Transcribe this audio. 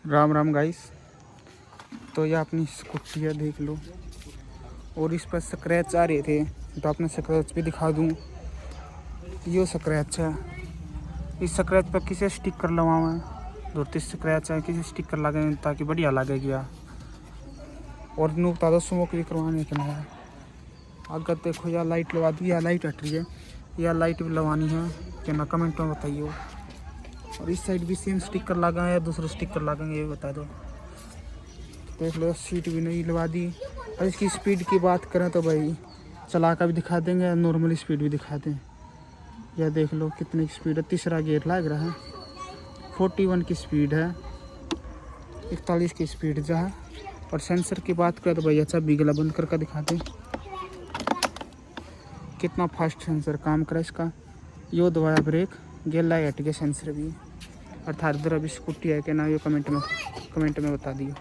Ram Ram guys. तो ये अपनी स्कूटी है, देख लो। और इस पर स्क्रैच आ रहे थे तो अपने स्क्रैच भी दिखा दूँ। ये स्क्रैच है, इस स्क्रैच पर किसी स्टिकर लगावा है। 2-3 स्क्रैच है, किसी स्टिकर लगाए ताकि बढ़िया लगेगा। और नू बता दो स्मोक भी करवाने के है। अगर देखो यह लाइट लगा दी, यह लाइट हट रही है, यह लाइट भी लगवानी है कि ना, कमेंट में बताइए। और इस साइड भी सेम स्टिकर लगा है या दूसरा स्टिकर लगाएंगे ये बता दो। देख लो, सीट भी नहीं लगा दी। और इसकी स्पीड की बात करें तो भाई चला कर भी दिखा देंगे, नॉर्मल स्पीड भी दिखा दें। यह देख लो कितनी स्पीड है, तीसरा गियर लग रहा है। 41 की स्पीड है, 41 की स्पीड जो है। और सेंसर की बात करें तो भाई अच्छा बिगला बंद करके दिखा दें कितना फास्ट सेंसर काम करे इसका। यो दबाया ब्रेक, गेला हट गया सेंसर भी। और थार इधर अभी स्कूटी है कि ना, ये कमेंट में बता दियो।